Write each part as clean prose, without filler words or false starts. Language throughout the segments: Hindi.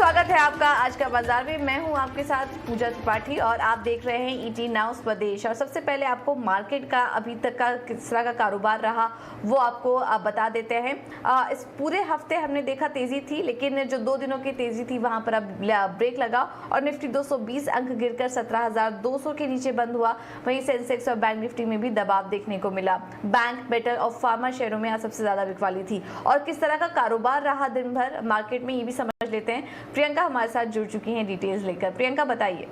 स्वागत है आपका आज का बाजार में। मैं हूं आपके साथ पूजा त्रिपाठी और आप देख रहे हैं ईटी नाउ स्वदेश। और सबसे पहले आपको मार्केट का अभी तक का किस तरह का कारोबार रहा वो आपको बता देते हैं। इस पूरे हफ्ते हमने देखा तेजी थी, लेकिन जो 2 दिनों की तेजी थी वहां पर अब ब्रेक लगा और निफ्टी 220 अंक गिरकर 17,200 के नीचे बंद हुआ। वहीं सेंसेक्स और बैंक निफ्टी में भी दबाव देखने को मिला। बैंक, मेटल और फार्मा शेयरों में आज सबसे ज्यादा बिकवाली थी। और किस तरह का कारोबार रहा दिन भर मार्केट में, ये भी समझ लेते हैं। प्रियंका हमारे साथ जुड़ चुकी हैं डिटेल्स लेकर। प्रियंका बताइए।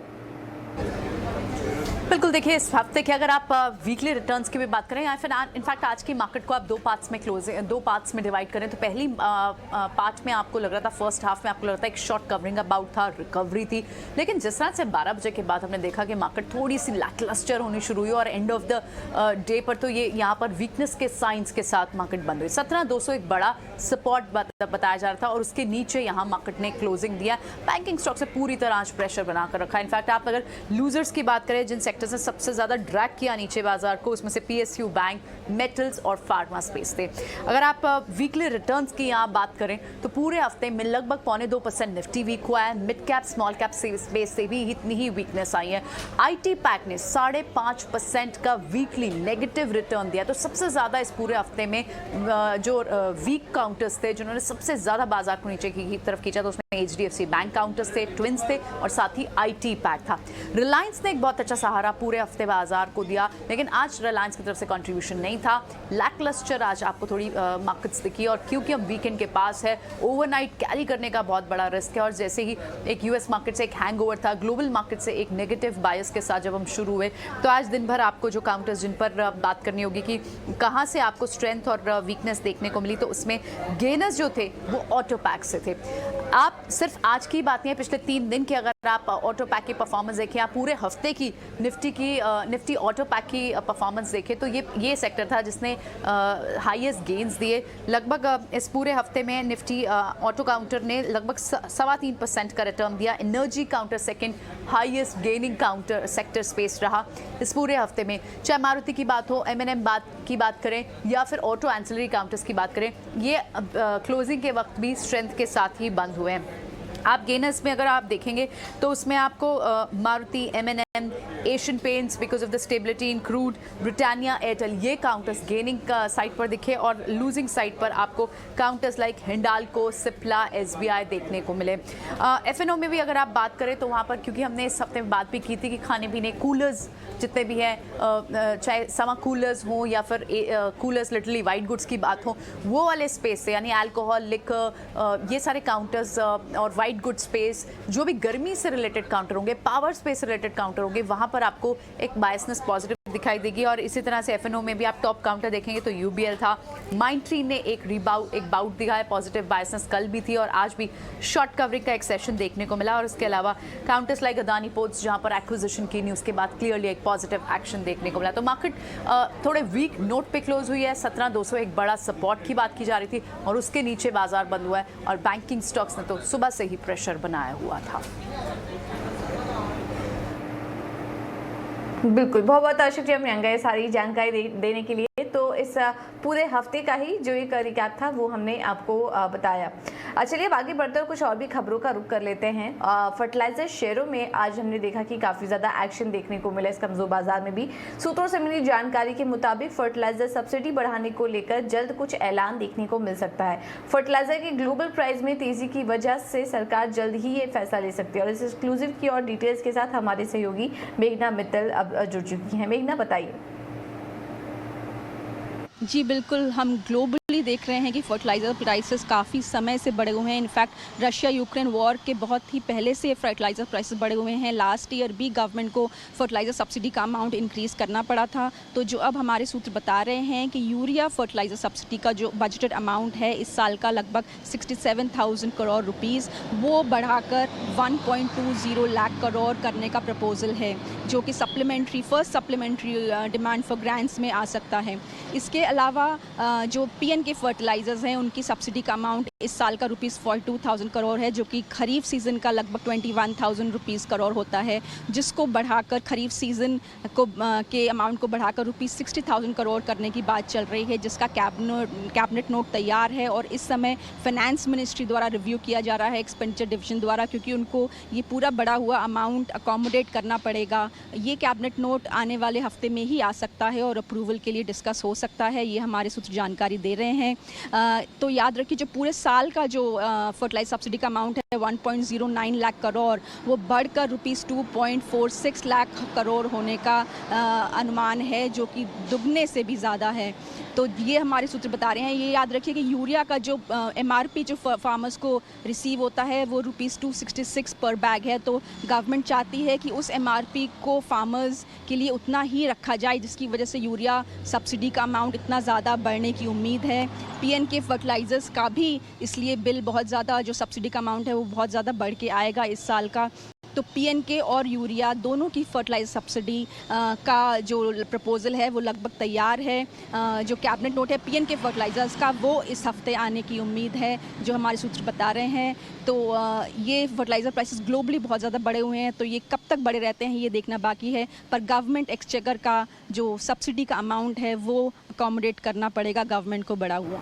बिल्कुल, देखिए इस हफ्ते के अगर आप वीकली रिटर्न्स की भी बात करें या फिर इनफैक्ट आज की मार्केट को आप दो पार्ट्स में डिवाइड करें तो पहली पार्ट में आपको लग रहा था, फर्स्ट हाफ में आपको लग रहा था एक शॉर्ट कवरिंग अबाउट था, रिकवरी थी। लेकिन जिस तरह से 12 बजे के बाद हमने देखा कि मार्केट थोड़ी सी लैकलस्टर होनी शुरू हुई और एंड ऑफ द डे पर तो ये यहाँ पर वीकनेस के साइंस के साथ मार्केट बंद हुई। 17,200 एक बड़ा सपोर्ट बताया जा रहा था और उसके नीचे यहाँ मार्केट ने क्लोजिंग दिया। बैंकिंग स्टॉक से पूरी तरह आज प्रेशर बनाकर रखा। इनफैक्ट आप अगर लूजर्स की बात करें, जिन सेक्टर्स ने सबसे ज्यादा ड्रैग किया नीचे बाजार को, उसमें से पीएसयू, बैंक, मेटल्स और फार्मा स्पेस थे। अगर आप वीकली रिटर्न्स की यहाँ बात करें तो पूरे हफ्ते में लगभग 0.25% निफ्टी वीक हुआ है। Mid cap, small cap space से भी इतनी ही वीकनेस आई है। आईटी पैक ने 5.5% का वीकली नेगेटिव रिटर्न दिया। तो सबसे ज्यादा इस पूरे हफ्ते में जो वीक काउंटर्स थे, जिन्होंने सबसे ज्यादा बाजार को नीचे की तरफ खींचा, तो उसमें एचडीएफसी बैंक काउंटर्स थे, ट्विंस थे और साथ ही आईटी पैक था। रिलायंस ने एक बहुत अच्छा सहारा पूरे हफ्ते बाजार को दिया, लेकिन आज रिलायंस की तरफ से कंट्रीब्यूशन नहीं था। लैकलस्टर आज आपको थोड़ी मार्केट्स दिखी और क्योंकि अब वीकेंड के पास है, ओवरनाइट कैरी करने का बहुत बड़ा रिस्क है। और जैसे ही एक यूएस मार्केट से एक हैंगओवर था, ग्लोबल मार्केट से एक नेगेटिव बायस के साथ जब हम शुरू हुए, तो आज दिन भर आपको जो काउंटर्स जिन पर बात करनी होगी कि कहाँ से आपको स्ट्रेंथ और वीकनेस देखने को मिली, तो उसमें गेनर्स जो थे वो ऑटो पैक से थे। आप सिर्फ आज की बात नहीं है, पिछले 3 दिन की अगर आप ऑटो पैक की परफॉर्मेंस देखें, आप पूरे हफ्ते की निफ्टी ऑटो पैक की परफॉर्मेंस देखें, तो ये सेक्टर था जिसने हाईएस्ट गेन्स दिए। लगभग इस पूरे हफ्ते में निफ्टी ऑटो काउंटर ने लगभग 3.25% का रिटर्न दिया। Energy counter second highest gaining counter sector space रहा इस पूरे हफ्ते में। चाहे मारुति की बात हो, एमएनएम की बात करें या फिर ऑटो एंसिलरी काउंटर्स की बात करें, ये क्लोजिंग के वक्त भी स्ट्रेंथ के साथ ही बंद हुए हैं। आप गेनर्स में अगर आप देखेंगे तो उसमें आपको Maruti, M N M, Asian Paints because of the stability in crude, Britannia, Airtel, ये काउंटर्स गेनिंग का साइड पर दिखे और लूजिंग साइड पर आपको counters like Hindalco, Cipla, SBI देखने को मिले। एफएनओ में भी अगर आप बात करें तो वहाँ पर, क्योंकि हमने इस हफ्ते में बात भी की थी कि खाने पीने कूलर्स जितने भी हैं, चाहे समा कूलर्स हों या फिर कूलर्स लिटरली वाइट गुड्स की बात हो, वो वाले स्पेस से यानी अल्कोहल, लिकर, ये सारे काउंटर्स और वाइट गुड स्पेस, जो भी गर्मी से रिलेटेड काउंटर होंगे, पावर स्पेस से रिलेटेड काउंटर होंगे, वहां पर आपको एक बायसनेस पॉजिटिव दिखाई देगी। और इसी तरह से एफएनओ में भी आप टॉप काउंटर देखेंगे तो यूबीएल था, माइंडट्री ने एक बाउट दिखाया, पॉजिटिव बायसनेस कल भी थी और आज भी शॉर्ट कवरिंग का एक सेशन देखने को मिला। और इसके अलावा काउंटर्स लाइक अदानी पोर्ट्स, जहां पर एक्विजिशन की न्यूज़ के बाद क्लियरली एक पॉजिटिव एक्शन देखने को मिला। तो मार्केट थोड़े वीक नोट पे क्लोज हुई है। 17,200 एक बड़ा सपोर्ट की बात की जा रही थी और उसके नीचे बाजार बंद हुआ है और बैंकिंग स्टॉक्स ने तो सुबह से ही प्रेशर बनाया हुआ था। बिल्कुल, बहुत बहुत शुक्रिया प्रियंका ये सारी जानकारी देने के लिए। तो इस पूरे हफ्ते का ही जो एक रिकैप था वो हमने आपको बताया। चलिए अब आगे बढ़ते हुए कुछ और भी खबरों का रुख कर लेते हैं। फर्टिलाइजर शेयरों में आज हमने देखा कि काफ़ी ज़्यादा एक्शन देखने को मिला इस कमज़ोर बाजार में भी। सूत्रों से मिली जानकारी के मुताबिक फर्टिलाइजर सब्सिडी बढ़ाने को लेकर जल्द कुछ ऐलान देखने को मिल सकता है। फर्टिलाइजर के ग्लोबल प्राइस में तेजी की वजह से सरकार जल्द ही ये फैसला ले सकती है। और इस एक्सक्लूसिव की और डिटेल्स के साथ हमारे सहयोगी मेघना मित्तल अब जुड़ चुकी हैं। मेघना बताइए। जी बिल्कुल, हम ग्लोबली देख रहे हैं कि फर्टिलाइज़र प्राइसेस काफ़ी समय से बढ़े हुए हैं। इनफैक्ट रशिया यूक्रेन वॉर के बहुत ही पहले से फर्टिलाइज़र प्राइसेस बढ़े हुए हैं। लास्ट ईयर भी गवर्नमेंट को फर्टिलाइज़र सब्सिडी का अमाउंट इंक्रीज़ करना पड़ा था। तो जो अब हमारे सूत्र बता रहे हैं कि यूरिया फर्टिलाइज़र सब्सिडी का जो बजटेड अमाउंट है इस साल का लगभग 67,000 करोड़ रुपीज़, वो बढ़ाकर 1.20 लाख करोड़ करने का प्रपोजल है, जो कि first supplementary demand for grants में आ सकता है। इसके अलावा जो पीएनके फर्टिलाइजर्स हैं उनकी सब्सिडी का अमाउंट इस साल का ₹42,000 करोड़ है, जो कि खरीफ सीज़न का लगभग ₹21,000 करोड़ होता है, जिसको बढ़ाकर खरीफ सीज़न को के अमाउंट को बढ़ाकर ₹60,000 करोड़ करने की बात चल रही है, जिसका कैबिनेट नोट तैयार है और इस समय फाइनेंस मिनिस्ट्री द्वारा रिव्यू किया जा रहा है एक्सपेंडिचर डिवीजन द्वारा, क्योंकि उनको ये पूरा बढ़ा हुआ अमाउंट अकोमोडेट करना पड़ेगा। ये कैबिनेट नोट आने वाले हफ्ते में ही आ सकता है और अप्रूवल के लिए डिस्कस हो सकता है, ये हमारे सूत्र जानकारी दे रहे हैं। तो याद रखिए जो पूरे साल का जो फर्टिलाइजर सब्सिडी का अमाउंट है 1.09 लाख करोड़, वो बढ़कर ₹2.46 लाख करोड़ होने का अनुमान है, जो कि दुगने से भी ज़्यादा है। तो ये हमारे सूत्र बता रहे हैं। ये याद रखिए कि यूरिया का जो एमआरपी जो फार्मर्स को रिसीव होता है वो ₹266 पर बैग है, तो गवर्नमेंट चाहती है कि उस एमआरपी को फार्मर्स के लिए उतना ही रखा जाए, जिसकी वजह से यूरिया सब्सिडी का अमाउंट इतना ज़्यादा बढ़ने की उम्मीद है। पीएनके फर्टिलाइजर्स का भी इसलिए बिल बहुत ज़्यादा, जो सब्सिडी का अमाउंट है वो बहुत ज़्यादा बढ़ के आएगा इस साल का। तो पीएनके और यूरिया दोनों की फर्टिलाइजर सब्सिडी का जो प्रपोजल है वो लगभग तैयार है। जो कैबिनेट नोट है पीएनके फर्टिलाइजर्स का, वो इस हफ्ते आने की उम्मीद है, जो हमारे सूत्र बता रहे हैं। तो ये फर्टिलाइजर प्राइसेस ग्लोबली बहुत ज़्यादा बढ़े हुए हैं, तो ये कब तक बढ़े रहते हैं ये देखना बाकी है, पर गवर्नमेंट एक्सचेकर का जो सब्सिडी का अमाउंट है वो अकोमोडेट करना पड़ेगा गवर्नमेंट को बढ़ा हुआ।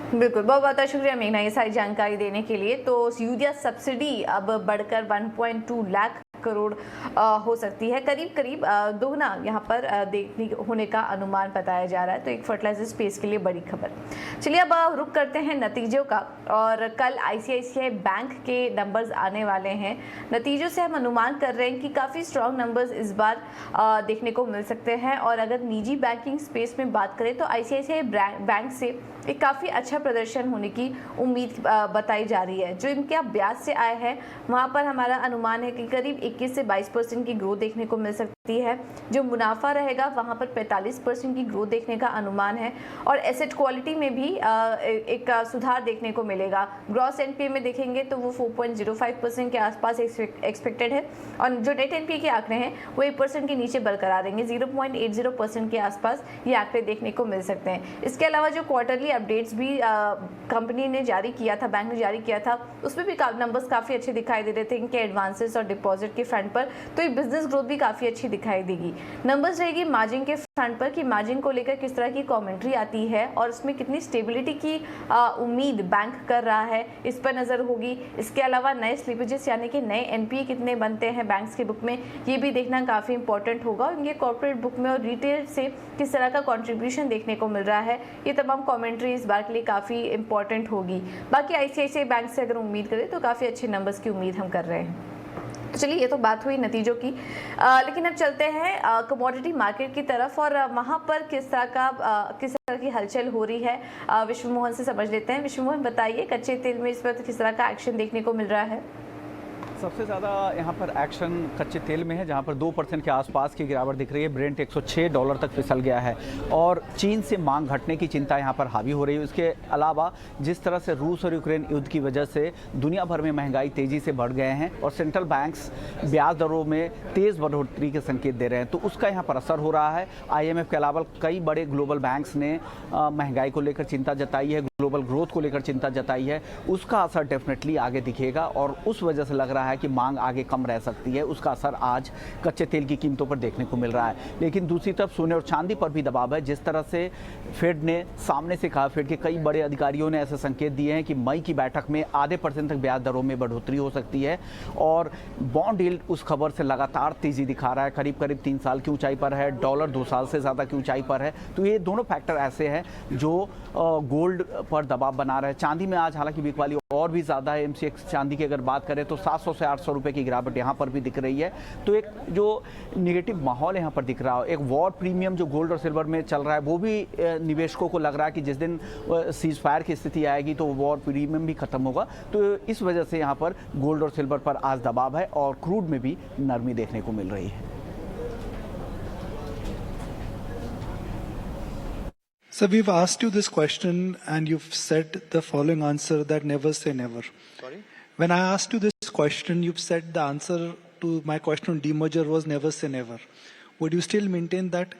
बिल्कुल, बहुत बहुत शुक्रिया मेघना ये सारी जानकारी देने के लिए। तो यूरिया सब्सिडी अब बढ़कर 1.2 लाख करोड़ हो सकती है, करीब करीब दोगुना यहाँ पर देखने होने का अनुमान बताया जा रहा है। तो एक फर्टिलाइजर स्पेस के लिए बड़ी खबर। चलिए अब रुक करते हैं नतीजों का, और कल आईसीआईसीआई बैंक के नंबर्स आने वाले हैं। नतीजों से हम अनुमान कर रहे हैं कि काफ़ी स्ट्रॉन्ग नंबर्स इस बार देखने को मिल सकते हैं। और अगर निजी बैंकिंग स्पेस में बात करें तो आईसीआईसीआई बैंक से एक काफ़ी अच्छा प्रदर्शन होने की उम्मीद बताई जा रही है। जो इनके ब्याज से आए हैं वहाँ पर हमारा अनुमान है कि करीब 21 से 22% की ग्रोथ देखने को मिल सकती है। जो मुनाफा रहेगा वहाँ पर 45% की ग्रोथ देखने का अनुमान है। और एसेट क्वालिटी में भी एक सुधार देखने को मिलेगा। ग्रॉस एनपीए में देखेंगे तो वो 4.05% के आसपास एक्सपेक्टेड है, और जो नेट एनपीए के आंकड़े हैं वो 1% के नीचे बरकरार रहेंगे। 0.80% के आसपास ये आंकड़े देखने को मिल सकते हैं। इसके अलावा जो क्वार्टरली अपडेट्स भी कंपनी ने जारी किया था, बैंक ने जारी किया था, उसमें भी नंबर्स काफ़ी अच्छे दिखाई दे रहे थे इनके एडवांसेस और डिपॉजिट के फ्रंट पर। तो ये बिजनेस ग्रोथ भी काफ़ी अच्छी दिखाई देगी। नंबर्स रहेगी मार्जिन के फ्रंट पर कि मार्जिन को लेकर किस तरह की कमेंट्री आती है और उसमें कितनी स्टेबिलिटी की उम्मीद बैंक कर रहा है, इस पर नज़र होगी। इसके अलावा नए स्लिपेजेस यानी कि नए एनपीए कितने बनते हैं बैंक्स के बुक में, ये भी देखना काफ़ी इंपॉर्टेंट होगा। इनके कॉर्पोरेट बुक में और रिटेल से किस तरह का कॉन्ट्रीब्यूशन देखने को मिल रहा है, ये तमाम कॉमेंट्री इस बार के लिए काफ़ी इंपॉर्टेंट होगी। बाकी आईसीआईसीआई बैंक से अगर उम्मीद करें तो काफ़ी अच्छे नंबर्स की उम्मीद हम कर रहे हैं। तो चलिए ये तो बात हुई नतीजों की, लेकिन अब चलते हैं कमोडिटी मार्केट की तरफ, और वहाँ पर किस तरह की हलचल हो रही है विश्व मोहन से समझ लेते हैं। विश्व मोहन बताइए, कच्चे तेल में इस वक्त किस तरह का एक्शन देखने को मिल रहा है? सबसे ज़्यादा यहाँ पर एक्शन कच्चे तेल में है, जहाँ पर 2% के आसपास की गिरावट दिख रही है। ब्रेंट $106 तक फिसल गया है और चीन से मांग घटने की चिंता यहाँ पर हावी हो रही है। इसके अलावा जिस तरह से रूस और यूक्रेन युद्ध की वजह से दुनिया भर में महंगाई तेज़ी से बढ़ गए हैं और सेंट्रल बैंक्स ब्याज दरों में तेज़ बढ़ोतरी के संकेत दे रहे हैं, तो उसका यहाँ पर असर हो रहा है। IMF के अलावा कई बड़े ग्लोबल बैंक्स ने महंगाई को लेकर चिंता जताई है, ग्लोबल ग्रोथ को लेकर चिंता जताई है। उसका असर डेफिनेटली आगे दिखेगा और उस वजह से लग रहा है कि मांग आगे कम रह सकती है। उसका असर आज कच्चे तेल की कीमतों पर देखने को मिल रहा है। लेकिन दूसरी तरफ सोने और चांदी पर भी दबाव है। जिस तरह से फेड ने सामने से कहा, फेड के कई बड़े अधिकारियों ने ऐसे संकेत दिए हैं कि मई की बैठक में आधे % तक ब्याज दरों में बढ़ोतरी हो सकती है और बॉन्ड यील्ड उस खबर से लगातार तेजी दिखा रहा है। करीब 3 साल की ऊंचाई पर है, डॉलर 2 साल से ज़्यादा की ऊंचाई पर है। तो ये दोनों फैक्टर ऐसे हैं जो गोल्ड पर दबाव बना रहे हैं। चांदी में आज हालांकि बिकवाली और भी ज़्यादा है। MCX चांदी की अगर बात करें तो 700 से 800 रुपए की गिरावट यहाँ पर भी दिख रही है। तो एक जो निगेटिव माहौल यहाँ पर दिख रहा है, एक वॉर प्रीमियम जो गोल्ड और सिल्वर में चल रहा है, वो भी निवेशकों को लग रहा है कि जिस दिन सीज फायर की स्थिति आएगी तो वॉर प्रीमियम भी खत्म होगा। तो इस वजह से यहाँ पर गोल्ड और सिल्वर पर आज दबाव है और क्रूड में भी नरमी देखने को मिल रही है। So we've asked you this question and you've said the following answer, that never say never. Sorry? When I asked you this question, you've said the answer to my question on demerger was never say never. Would you still maintain that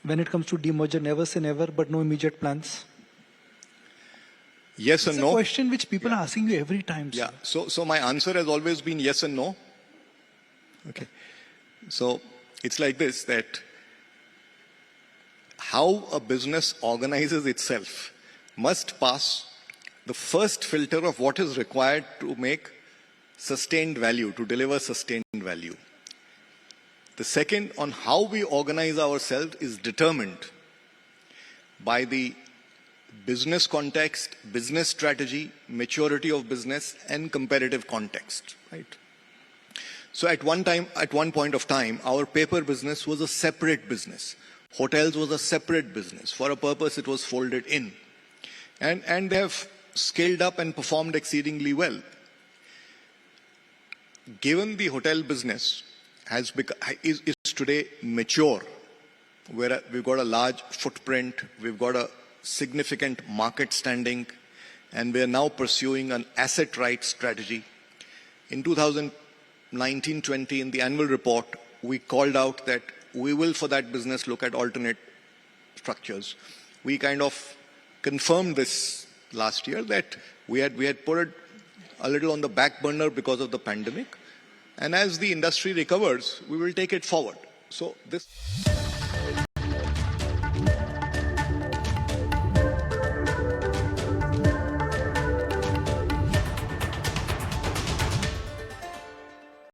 when it comes to demerger, never say never, but no immediate plans? Yes and It's no. a question which people are asking you every time. Yeah. Sir. So my answer has always been yes and no. Okay. So it's like this, that how a business organizes itself must pass the first filter of what is required to make sustained value, to deliver sustained value. The second, on how we organize ourselves, is determined by the business context, business strategy, maturity of business, and competitive context, right? So at one point of time, our paper business was a separate business. Hotels was a separate business. For a purpose, it was folded in. And they have scaled up and performed exceedingly well. Given the hotel business is today mature, where we've got a large footprint, we've got a significant market standing, and we are now pursuing an asset-right strategy. In 2019-20, in the annual report, we called out that we will, for that business, look at alternate structures. We kind of confirmed this last year, that we had put it a little on the back burner because of the pandemic. And as the industry recovers, we will take it forward. So this...